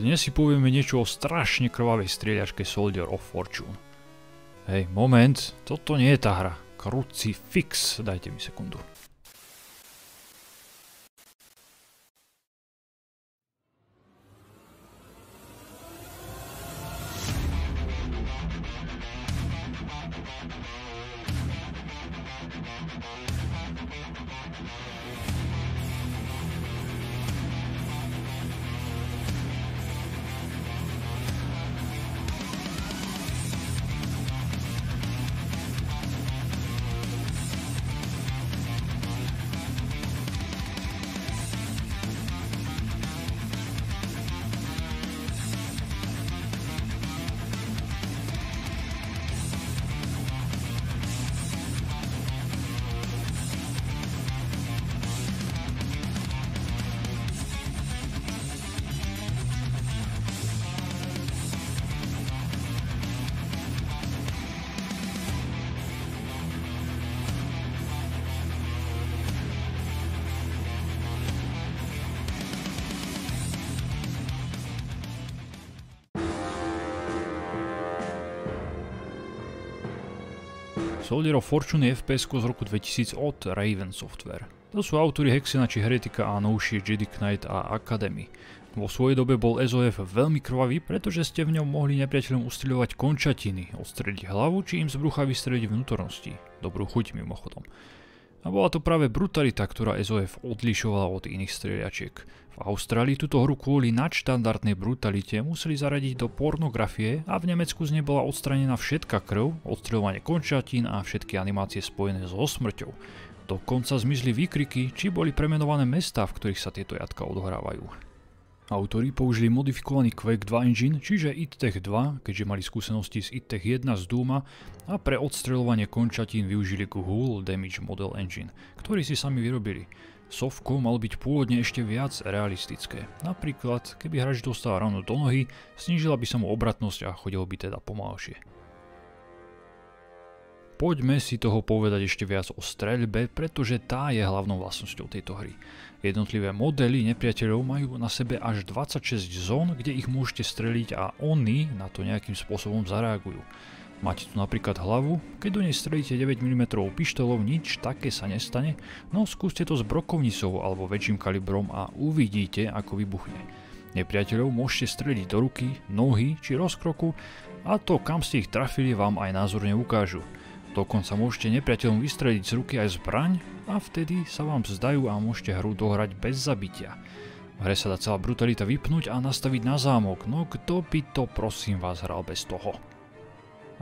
Dnes si povieme niečo o strašne krvavej strieľačke Soldier of Fortune. Hej, moment, toto nie je tá hra. Crucifix, dajte mi sekundu. Soldier of Fortune je FPS z roku 2000 od Raven Software. To sú autori Hexena či Heretika a novšie Jedi Knight a Academy. Vo svojej dobe bol SOF veľmi krvavý, pretože ste v ňom mohli nepriateľom ustreľovať končatiny, odstreliť hlavu či im z brucha vystreliť vnútornosti. Dobrú chuť mimochodom. A bola to práve brutalita, ktorá SOF odlišovala od iných strieľačiek. V Austrálii túto hru kvôli nadštandardnej brutalite museli zaradiť do pornografie a v Nemecku z nej bola odstranená všetká krv, odstreľovanie končatín a všetky animácie spojené so smrťou. Dokonca zmizli výkriky, či boli premenované mestá, v ktorých sa tieto jatka odohrávajú. Autori použili modifikovaný Quake 2 engine, čiže id-Tech 2, keďže mali skúsenosti z id-Tech 1 z Dooma, a pre odstreľovanie končatín využili Hull Damage Model Engine, ktorý si sami vyrobili. Sovko malo byť pôvodne ešte viac realistické. Napríklad, keby hráč dostal ráno do nohy, snížila by sa mu obratnosť a chodil by teda pomalšie. Poďme si toho povedať ešte viac o streľbe, pretože tá je hlavnou vlastnosťou tejto hry. Jednotlivé modely nepriateľov majú na sebe až 26 zón, kde ich môžete streliť a oni na to nejakým spôsobom zareagujú. Máte tu napríklad hlavu, keď do nej strelíte 9 mm pištolou, nič také sa nestane, no skúste to s brokovnicou alebo väčším kalibrom a uvidíte, ako vybuchne. Nepriateľov môžete streliť do ruky, nohy či rozkroku a to, kam ste ich trafili, vám aj názorne ukážu. Dokonca môžete nepriateľom vystreliť z ruky aj zbraň a vtedy sa vám zdajú a môžete hru dohrať bez zabitia. V hre sa dá celá brutalita vypnúť a nastaviť na zámok, no kto by to prosím vás hral bez toho?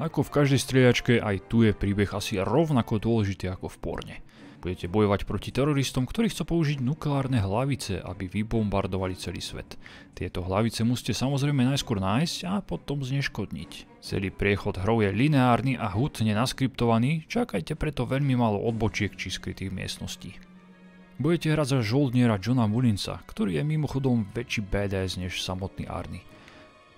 Ako v každej strieľačke, aj tu je príbeh asi rovnako dôležitý ako v porne. Budete bojovať proti teroristom, ktorí chcú použiť nukleárne hlavice, aby vybombardovali celý svet. Tieto hlavice musíte samozrejme najskôr nájsť a potom zneškodniť. Celý priechod hrou je lineárny a hutne naskriptovaný, čakajte preto veľmi málo odbočiek či skrytých miestností. Budete hrať za žoldniera Johna Mullinsa, ktorý je mimochodom väčší badass než samotný Arnie.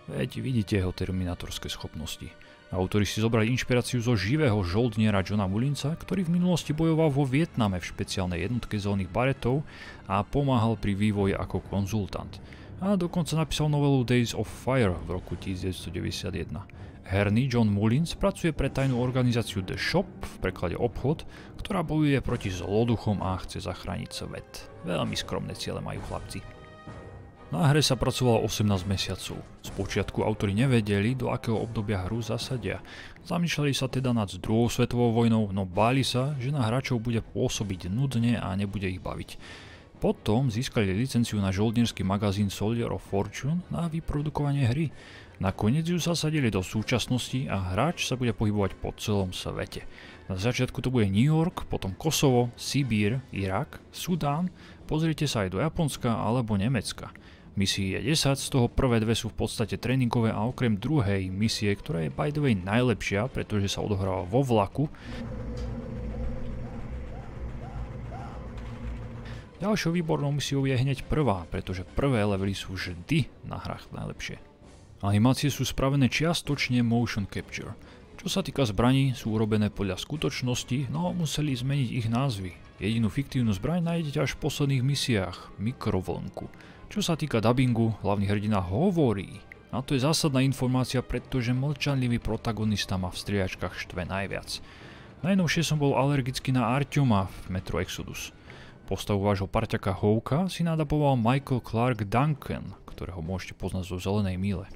Veď vidíte jeho terminátorské schopnosti. Autori si zobrali inšpiráciu zo živého žoldniera Johna Mullinsa, ktorý v minulosti bojoval vo Vietname v špeciálnej jednotke zónnych baretov a pomáhal pri vývoji ako konzultant. A dokonca napísal novelu Days of Fire v roku 1991. Herný John Mullins pracuje pre tajnú organizáciu The Shop, v preklade obchod, ktorá bojuje proti zloduchom a chce zachrániť svet. Veľmi skromné ciele majú chlapci. Na hre sa pracovalo 18 mesiacov. Spočiatku autori nevedeli, do akého obdobia hru zasadia. Zamýšľali sa teda nad druhou svetovou vojnou, no báli sa, že na hráčov bude pôsobiť nudne a nebude ich baviť. Potom získali licenciu na žoldnierský magazín Soldier of Fortune na vyprodukovanie hry. Nakoniec ju zasadili do súčasnosti a hráč sa bude pohybovať po celom svete. Na začiatku to bude New York, potom Kosovo, Sibír, Irak, Sudán, pozrite sa aj do Japonska alebo Nemecka. Misií je 10, z toho prvé dve sú v podstate tréningové a okrem druhej misie, ktorá je by the way najlepšia, pretože sa odohráva vo vlaku. Ďalšou výbornou misiou je hneď prvá, pretože prvé levely sú vždy na hrách najlepšie. Animácie sú spravené čiastočne motion capture. Čo sa týka zbraní, sú urobené podľa skutočnosti, no museli zmeniť ich názvy. Jedinú fiktívnu zbraň nájdete až v posledných misiách, mikrovlnku. Čo sa týka dabingu, hlavný hrdina hovorí. A to je zásadná informácia, pretože mlčanlivý protagonista ma v strieľačkách štve najviac. Najnovšie som bol alergický na Artyoma v Metro Exodus. Postavu vášho parťaka Hawka si nadaboval Michael Clark Duncan, ktorého môžete poznať zo Zelenej míle.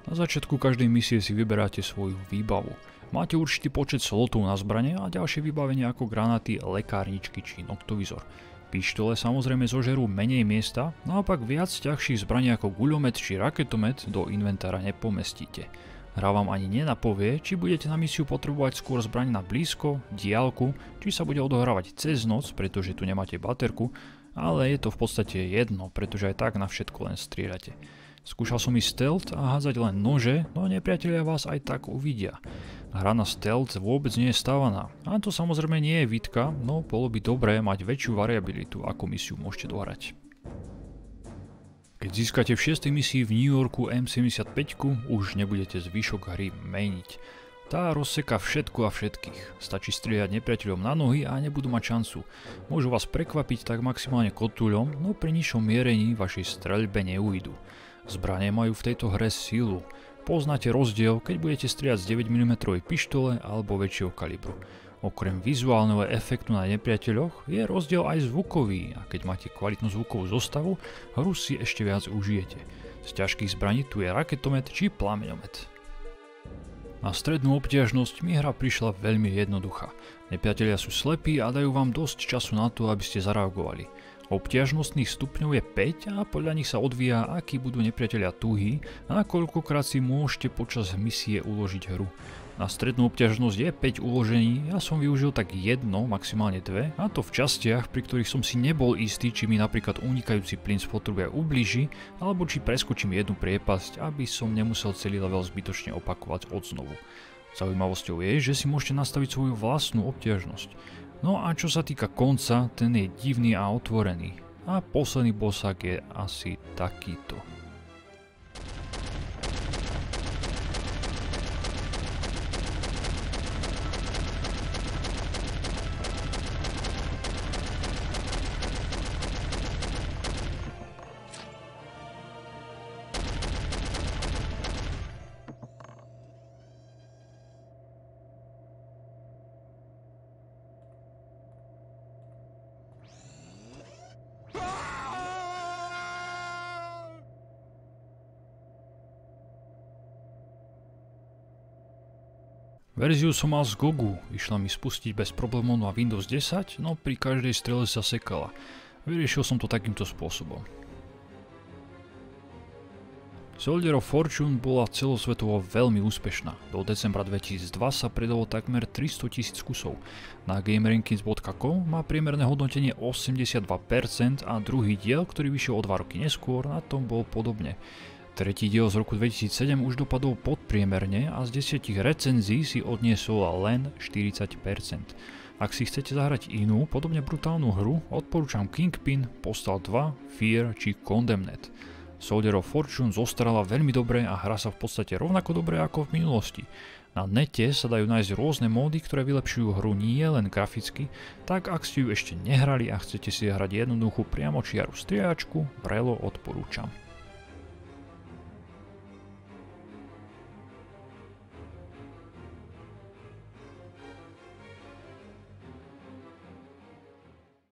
Na začiatku každej misie si vyberáte svoju výbavu. Máte určitý počet slotov na zbrane a ďalšie vybavenie ako granáty, lekárničky či noktovizor. Pištole samozrejme zožerú menej miesta, naopak viac ťažších zbraní ako guľomet či raketomet do inventára nepomestíte. Hra vám ani nenapovie, či budete na misiu potrebovať skôr zbraň na blízko, diaľku, či sa bude odohrávať cez noc, pretože tu nemáte baterku, ale je to v podstate jedno, pretože aj tak na všetko len strieľate. Skúšal som ísť stealth a hádzať len nože, no nepriatelia vás aj tak uvidia. Hra na stealth vôbec nie je stávaná. A to samozrejme nie je výtka, no bolo by dobré mať väčšiu variabilitu, ako misiu môžete dohrať. Keď získate v 6. misii v New Yorku M75, už nebudete zvyšok hry meniť. Tá rozseká všetko a všetkých. Stačí strieľať nepriateľom na nohy a nebudú mať šancu. Môžu vás prekvapiť tak maximálne kotúľom, no pri nižšom mierení vašej streľbe neujdu. Zbrane majú v tejto hre silu. Poznáte rozdiel, keď budete strieľať z 9 mm pištole alebo väčšieho kalibru. Okrem vizuálneho efektu na nepriateľoch je rozdiel aj zvukový a keď máte kvalitnú zvukovú zostavu, hru si ešte viac užijete. Z ťažkých zbraní tu je raketomet či plameňomet. Na strednú obťažnosť mi hra prišla veľmi jednoduchá. Nepriatelia sú slepí a dajú vám dosť času na to, aby ste zareagovali. Obťažnostných stupňov je 5 a podľa nich sa odvíja, akí budú nepriatelia tuhí a koľkokrát si môžete počas misie uložiť hru. Na strednú obťažnosť je 5 uložení, ja som využil tak jedno, maximálne 2, a to v častiach, pri ktorých som si nebol istý, či mi napríklad unikajúci plyn z potrubia ublíži, alebo či preskočím jednu priepasť, aby som nemusel celý level zbytočne opakovať odznovu. Zaujímavosťou je, že si môžete nastaviť svoju vlastnú obťažnosť. No a čo sa týka konca, ten je divný a otvorený. A posledný bossák je asi takýto. Verziu som mal z GOGu, išla mi spustiť bez problémov na Windows 10, no pri každej strele sa sekala. Vyriešil som to takýmto spôsobom. Soldier of Fortune bola celosvetovo veľmi úspešná. Do decembra 2002 sa predalo takmer 300 000 kusov. Na GameRankings.com má priemerné hodnotenie 82% a druhý diel, ktorý vyšiel o 2 roky neskôr, na tom bol podobne. Tretí diel z roku 2007 už dopadol podpriemerne a z 10 recenzií si odniesol len 40%. Ak si chcete zahrať inú, podobne brutálnu hru, odporúčam Kingpin, Postal 2, Fear či Condemned. Soldier of Fortune zostarala veľmi dobre a hrá sa v podstate rovnako dobre ako v minulosti. Na nete sa dajú nájsť rôzne módy, ktoré vylepšujú hru nie len graficky, tak ak ste ju ešte nehrali a chcete si zahrať jednoduchú priamočiaru strieľačku, vrelo odporúčam.